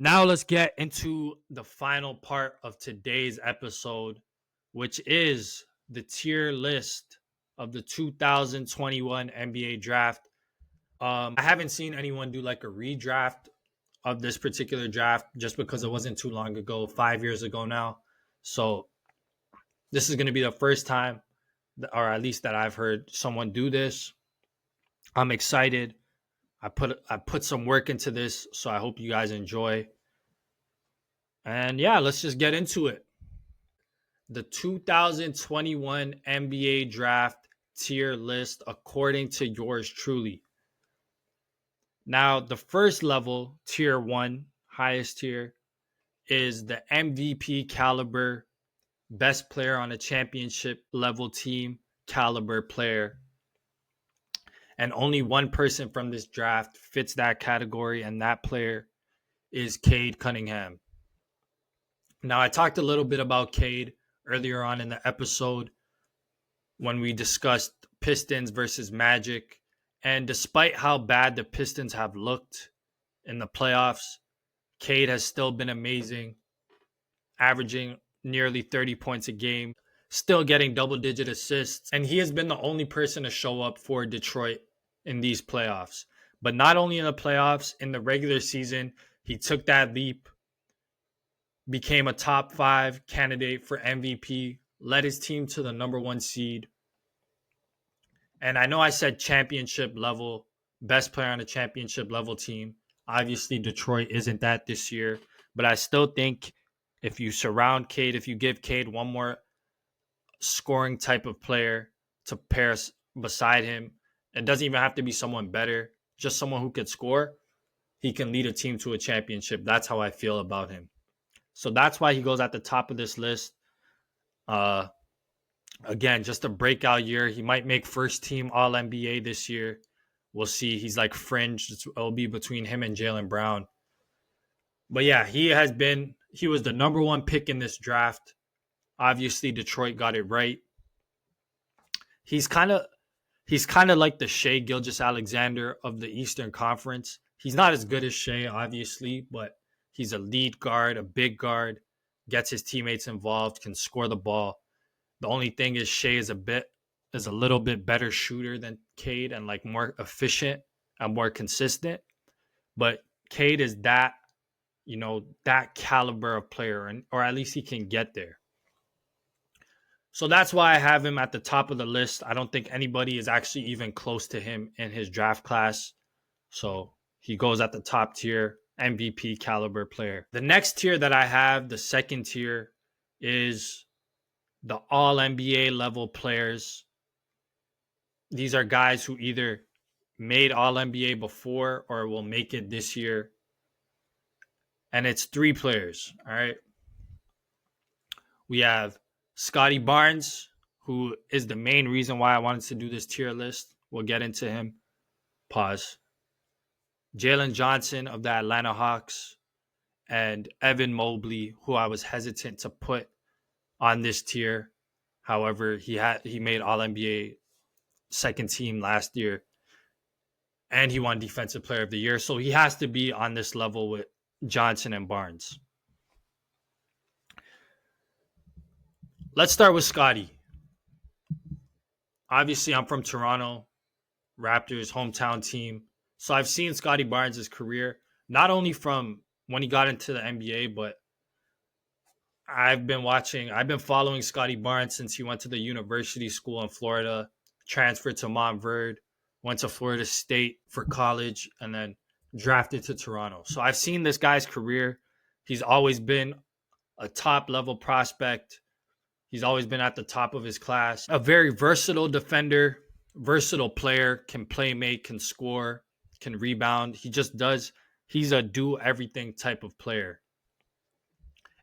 Now let's get into the final part of today's episode, which is the tier list of the 2021 NBA draft. I haven't seen anyone do like a redraft of this particular draft just because it wasn't too long ago, 5 years ago now. So this is going to be the first time, or at least that I've heard someone do this. I'm excited. I put some work into this, so I hope you guys enjoy. And yeah, let's just get into it. The 2021 NBA draft tier list according to yours truly. Now, the first level, tier one, highest tier, is the MVP caliber, best player on a championship level team caliber player. And only one person from this draft fits that category, and that player is Cade Cunningham. Now, I talked a little bit about Cade earlier on in the episode when we discussed Pistons versus Magic. And despite how bad the Pistons have looked in the playoffs, Cade has still been amazing, averaging nearly 30 points a game, still getting double-digit assists. And he has been the only person to show up for Detroit in these playoffs. But not only in the playoffs, in the regular season, he took that leap, became a top 5 candidate for MVP, led his team to the number 1 seed. And I know I said championship level, best player on a championship level team. Obviously, Detroit isn't that this year. But I still think if you surround Cade, if you give Cade one more scoring type of player to pair beside him, it doesn't even have to be someone better, just someone who could score, he can lead a team to a championship. That's how I feel about him. So that's why he goes at the top of this list. Again, just a breakout year. He might make first team All NBA this year. We'll see. He's like fringe. It'll be between him and Jaylen Brown. But yeah, he was the number 1 pick in this draft. Obviously, Detroit got it right. He's kind of like the Shai Gilgeous-Alexander of the Eastern Conference. He's not as good as Shai, obviously, but he's a lead guard, a big guard, gets his teammates involved, can score the ball. The only thing is Shai is a little bit better shooter than Cade and like more efficient and more consistent. But Cade is that caliber of player, or at least he can get there. So that's why I have him at the top of the list. I don't think anybody is actually even close to him in his draft class. So he goes at the top tier, MVP caliber player. The next tier that I have, the second tier, is the All NBA level players. These are guys who either made All NBA before or will make it this year. And it's 3 players, all right? We have Scotty Barnes, who is the main reason why I wanted to do this tier list. We'll get into him. Pause. Jalen Johnson of the Atlanta Hawks, and Evan Mobley, who I was hesitant to put on this tier. However, he made All-NBA second team last year, and he won Defensive Player of the Year. So he has to be on this level with Johnson and Barnes. Let's start with Scotty. Obviously, I'm from Toronto, Raptors hometown team. So I've seen Scotty Barnes' career, not only from when he got into the NBA, but I've been following Scotty Barnes since he went to the university school in Florida, transferred to Montverde, went to Florida State for college, and then drafted to Toronto. So I've seen this guy's career. He's always been a top-level prospect. He's always been at the top of his class. A very versatile defender, versatile player, can play make, can score, can rebound. He's a do-everything type of player.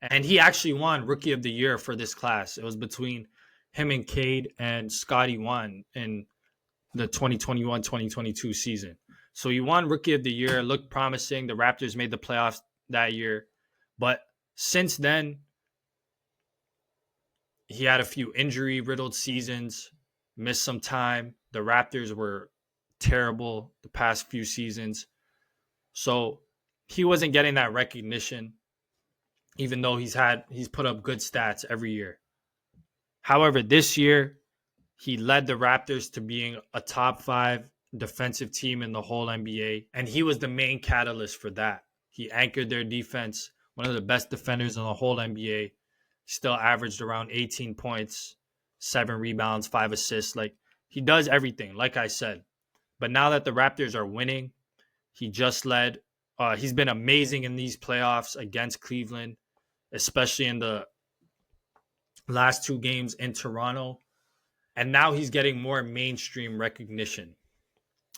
And he actually won Rookie of the Year for this class. It was between him and Cade, and Scotty won in the 2021-2022 season. So he won Rookie of the Year, looked promising. The Raptors made the playoffs that year. But since then, he had a few injury-riddled seasons, missed some time. The Raptors were terrible the past few seasons. So he wasn't getting that recognition, even though he's put up good stats every year. However, this year he led the Raptors to being a top 5 defensive team in the whole NBA, and he was the main catalyst for that. He anchored their defense, one of the best defenders in the whole NBA. Still averaged around 18 points, 7 rebounds, 5 assists. Like, he does everything, like I said. But now that the Raptors are winning, he just led. He's been amazing in these playoffs against Cleveland, especially in the last 2 games in Toronto. And now he's getting more mainstream recognition,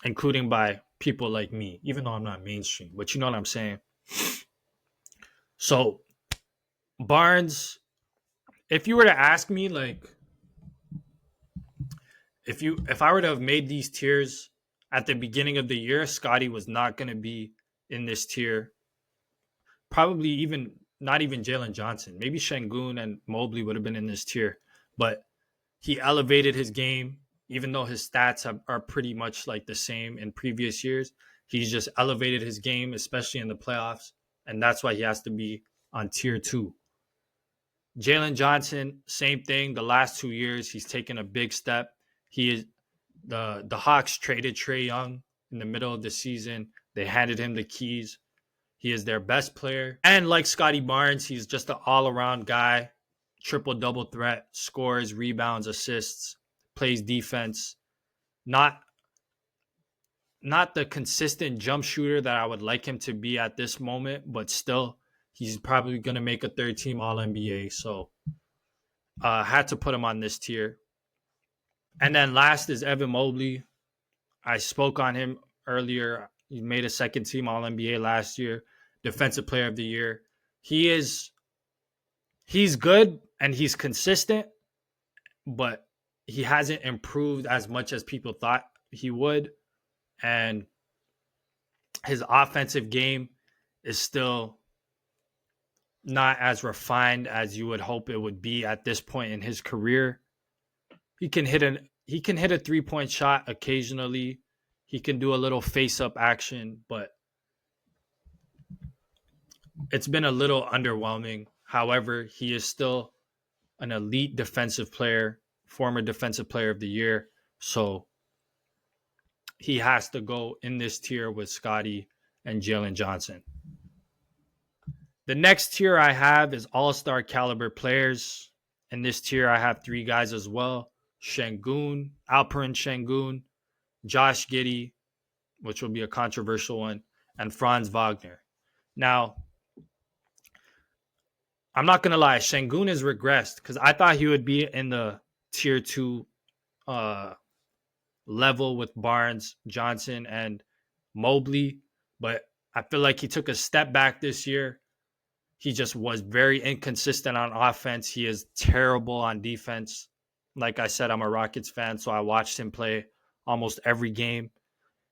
including by people like me, even though I'm not mainstream, but you know what I'm saying. So Barnes, if you were to ask me, like, if I were to have made these tiers at the beginning of the year, Scotty was not going to be in this tier. Probably even not even Jalen Johnson. Maybe Şengün and Mobley would have been in this tier, but he elevated his game, even though his stats are pretty much like the same in previous years. He's just elevated his game, especially in the playoffs, and that's why he has to be on tier 2. Jalen Johnson, same thing. The last 2 years, he's taken a big step. He is the Hawks traded Trae Young in the middle of the season. They handed him the keys. He is their best player. And like Scotty Barnes, he's just an all-around guy. Triple-double threat, scores, rebounds, assists, plays defense. Not the consistent jump shooter that I would like him to be at this moment, but still, he's probably going to make a third-team All-NBA. So had to put him on this tier. And then last is Evan Mobley. I spoke on him earlier. He made a second-team All-NBA last year, Defensive Player of the Year. He's good and he's consistent, but he hasn't improved as much as people thought he would. And his offensive game is still not as refined as you would hope it would be at this point in his career. He can hit a 3-point shot occasionally. He can do a little face-up action, but it's been a little underwhelming. However, he is still an elite defensive player, former Defensive Player of the Year. So he has to go in this tier with Scotty and Jalen Johnson. The next tier I have is all-star caliber players. In this tier, I have 3 guys as well. Şengün, Alperen Şengün, Josh Giddey, which will be a controversial one, and Franz Wagner. Now, I'm not going to lie, Şengün has regressed because I thought he would be in the tier 2 level with Barnes, Johnson, and Mobley, but I feel like he took a step back this year. He just was very inconsistent on offense. He is terrible on defense. Like I said, I'm a Rockets fan, so I watched him play almost every game.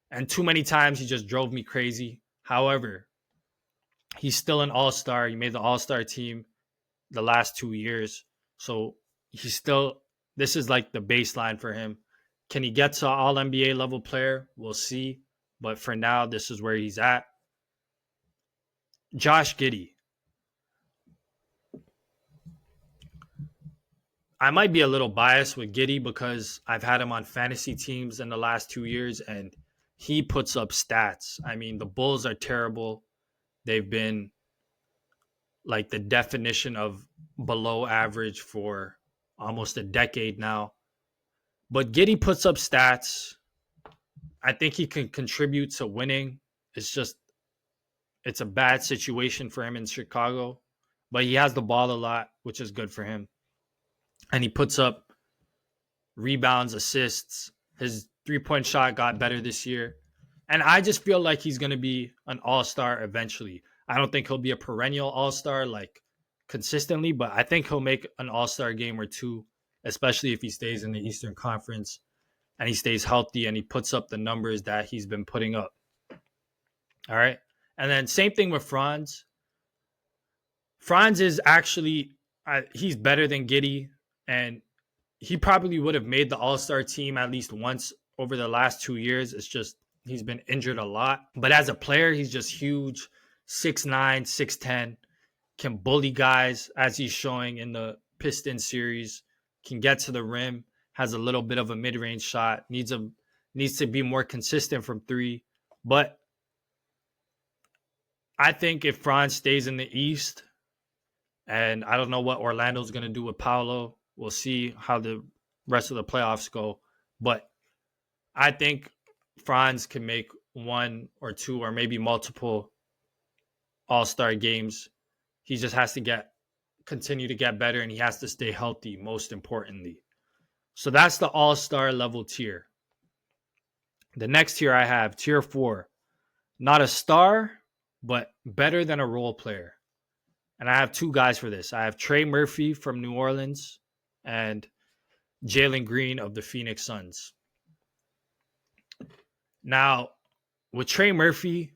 And too many times he just drove me crazy. However, he's still an all-star. He made the all-star team the last 2 years. So this is like the baseline for him. Can he get to all-NBA level player? We'll see. But for now, this is where he's at. Josh Giddey. I might be a little biased with Giddey because I've had him on fantasy teams in the last 2 years, and he puts up stats. I mean, the Bulls are terrible. They've been like the definition of below average for almost a decade now. But Giddey puts up stats. I think he can contribute to winning. It's a bad situation for him in Chicago, but he has the ball a lot, which is good for him. And he puts up rebounds, assists. His 3-point shot got better this year. And I just feel like he's going to be an all-star eventually. I don't think he'll be a perennial all-star like consistently, but I think he'll make an all-star game or two, especially if he stays in the Eastern Conference and he stays healthy and he puts up the numbers that he's been putting up. All right. And then same thing with Franz. Franz is actually, he's better than Giddey, and he probably would have made the all-star team at least once over the last 2 years. It's just he's been injured a lot. But as a player, he's just huge. 6'9", 6'10", can bully guys as he's showing in the Pistons series, can get to the rim, has a little bit of a mid-range shot, needs to be more consistent from three. But I think if Franz stays in the East, and I don't know what Orlando's going to do with Paolo, we'll see how the rest of the playoffs go. But I think Franz can make one or two or maybe multiple all-star games. He just has to continue to get better, and he has to stay healthy, most importantly. So that's the all-star level tier. The next tier I have, tier 4. Not a star, but better than a role player. And I have two guys for this. I have Trey Murphy from New Orleans and Jalen Green of the Phoenix Suns. Now, with Trey Murphy,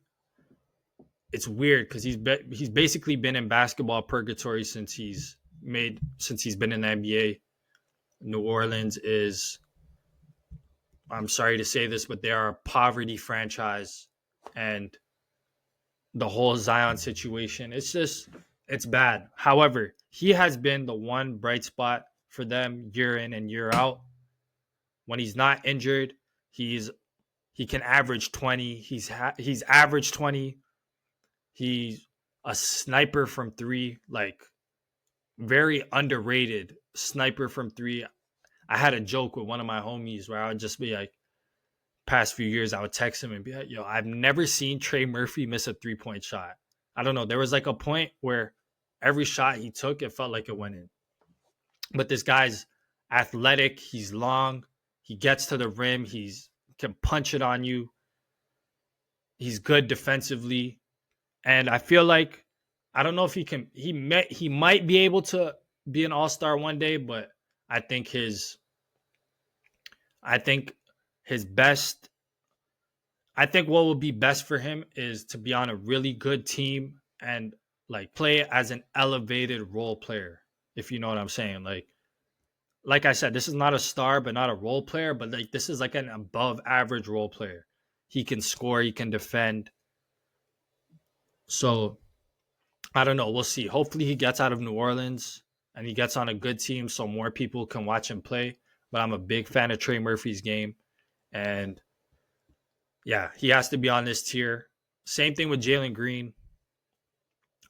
it's weird because he's basically been in basketball purgatory since he's been in the NBA. New Orleans is, I'm sorry to say this, but they are a poverty franchise, and the whole Zion situation, it's bad. However, he has been the one bright spot for them year in and year out. When he's not injured, he can average 20. He's averaged 20. He's a sniper from three, like very underrated sniper from three. I had a joke with one of my homies where I would just be like, past few years, I would text him and be like, yo, I've never seen Trey Murphy miss a 3-point shot. I don't know. There was like a point where every shot he took, it felt like it went in. But this guy's athletic. He's long. He gets to the rim. Can punch it on you. He's good defensively. And I feel like, I don't know if he might be able to be an all-star one day, but I think his best, I think what would be best for him is to be on a really good team and like play as an elevated role player, if you know what I'm saying. Like I said, this is not a star, but not a role player, but like this is like an above average role player. He can score, he can defend. So I don't know. We'll see. Hopefully he gets out of New Orleans and he gets on a good team so more people can watch him play. But I'm a big fan of Trey Murphy's game. And yeah, he has to be on this tier. Same thing with Jalen Green.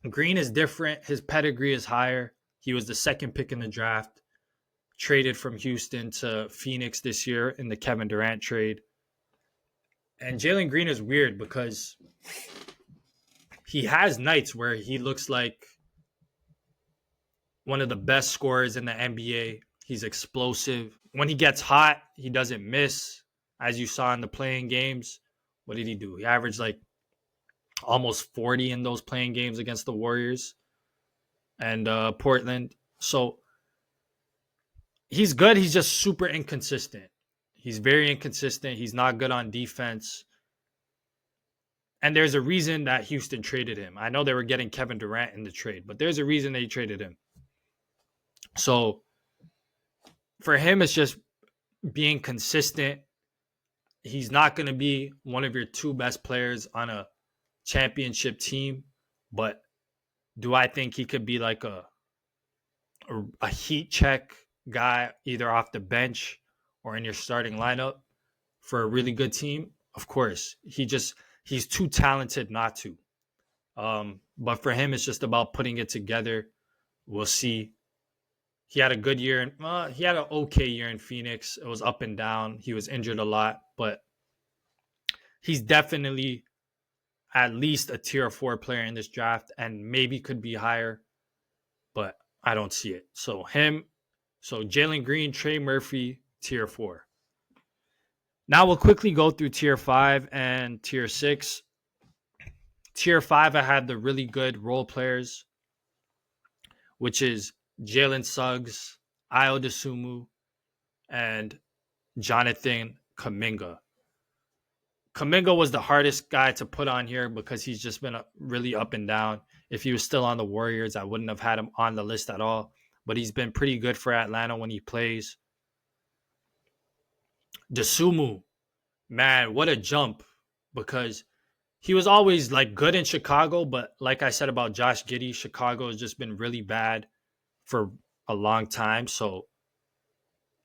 Green is different. His pedigree is higher. He was the second pick in the draft, traded from Houston to Phoenix this year in the Kevin Durant trade. And Jalen Green is weird because he has nights where he looks like one of the best scorers in the NBA. He's explosive. When he gets hot, he doesn't miss. As you saw in the playing games, what did he do? He averaged like almost 40 in those playing games against the Warriors and Portland. So he's good. He's just super inconsistent. He's very inconsistent. He's not good on defense. And there's a reason that Houston traded him. I know they were getting Kevin Durant in the trade, but there's a reason they traded him. So for him, it's just being consistent. He's not going to be one of your two best players on a championship team, but do I think he could be like a heat check guy either off the bench or in your starting lineup for a really good team? Of course. He's too talented not to. But for him, it's just about putting it together. We'll see. He had a good year. He had an okay year in Phoenix. It was up and down. He was injured a lot, but he's definitely at least a tier 4 player in this draft and maybe could be higher, but I don't see it. So Jalen Green, Trey Murphy, tier 4. Now we'll quickly go through tier 5 and tier 6. Tier 5, I had the really good role players, which is Jalen Suggs, Ayo Dosunmu, and Jonathan Kuminga. Kuminga was the hardest guy to put on here because he's just been really up and down. If he was still on the Warriors, I wouldn't have had him on the list at all. But he's been pretty good for Atlanta when he plays. Dosunmu, man, what a jump. Because he was always like good in Chicago, but like I said about Josh Giddey, Chicago has just been really bad for a long time. So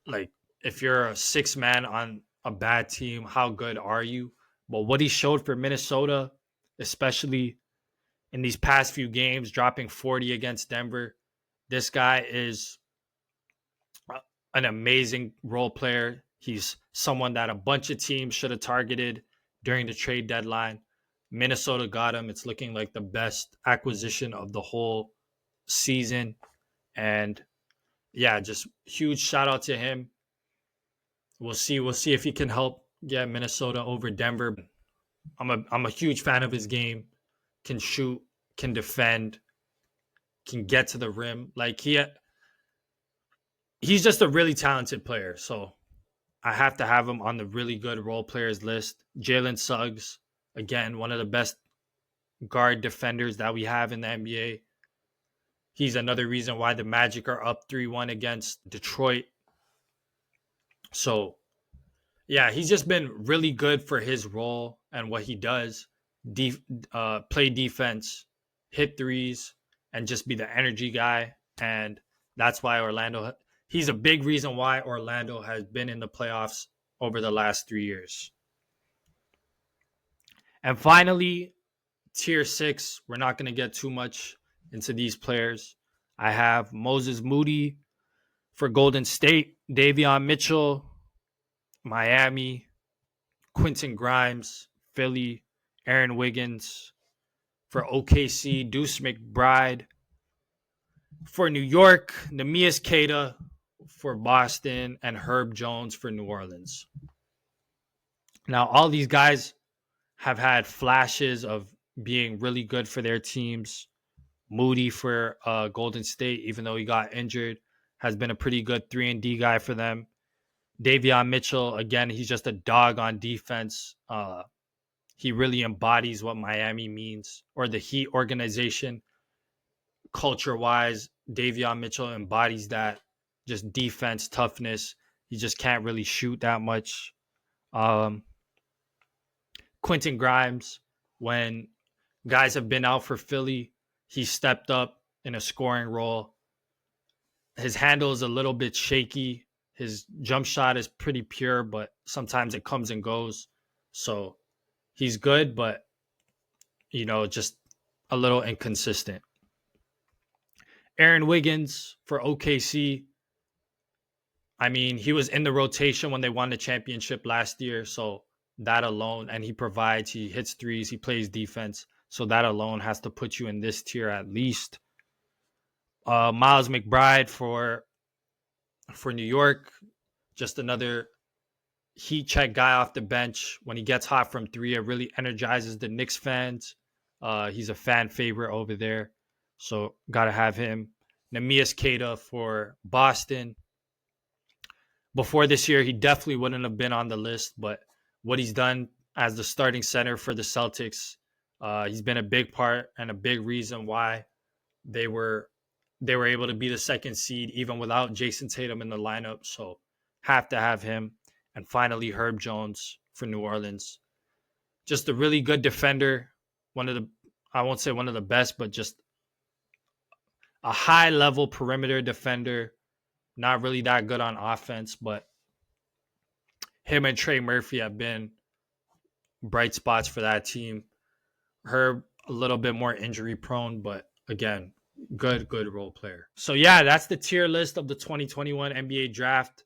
like if you're a six man on a bad team, how good are you? But what he showed for Minnesota, especially in these past few games, dropping 40 against Denver, this guy is an amazing role player. He's someone that a bunch of teams should have targeted during the trade deadline. Minnesota got him. It's looking like the best acquisition of the whole season. And yeah, just huge shout out to him. We'll see. We'll see if he can help get Minnesota over Denver. I'm a huge fan of his game. Can shoot, can defend, can get to the rim. Like he's just a really talented player. So I have to have him on the really good role players list. Jalen Suggs, again, one of the best guard defenders that we have in the NBA. He's another reason why the Magic are up 3-1 against Detroit. So, yeah, he's just been really good for his role and what he does. Play defense, hit threes, and just be the energy guy. And that's why he's a big reason why Orlando has been in the playoffs over the last 3 years. And finally, tier 6, we're not going to get too much into these players. I have Moses Moody for Golden State, Davion Mitchell, Miami, Quentin Grimes, Philly, Aaron Wiggins for OKC, Deuce McBride for New York, Neemias Queta for Boston, and Herb Jones for New Orleans. Now, all these guys have had flashes of being really good for their teams. Moody for Golden State, even though he got injured, has been a pretty good 3-and-D guy for them. Davion Mitchell, again, he's just a dog on defense. He really embodies what Miami means, or the Heat organization. Culture-wise, Davion Mitchell embodies that. Just defense, toughness. He just can't really shoot that much. Quentin Grimes, when guys have been out for Philly, he stepped up in a scoring role. His handle is a little bit shaky. His jump shot is pretty pure, but sometimes it comes and goes. So he's good, but, just a little inconsistent. Aaron Wiggins for OKC. I mean, he was in the rotation when they won the championship last year. So that alone, and he provides, he hits threes, he plays defense. So that alone has to put you in this tier at least. Miles McBride for New York, just another heat check guy off the bench. When he gets hot from three, it really energizes the Knicks fans. He's a fan favorite over there, so got to have him. Neemias Queta for Boston. Before this year, he definitely wouldn't have been on the list, but what he's done as the starting center for the Celtics, he's been a big part and a big reason why they were able to be the second seed even without Jason Tatum in the lineup. So have to have him. And finally, Herb Jones for New Orleans. Just a really good defender. I won't say one of the best, but just a high level perimeter defender. Not really that good on offense, but him and Trey Murphy have been bright spots for that team. Herb a little bit more injury prone, but again, good role player. So yeah, that's the tier list of the 2021 NBA draft.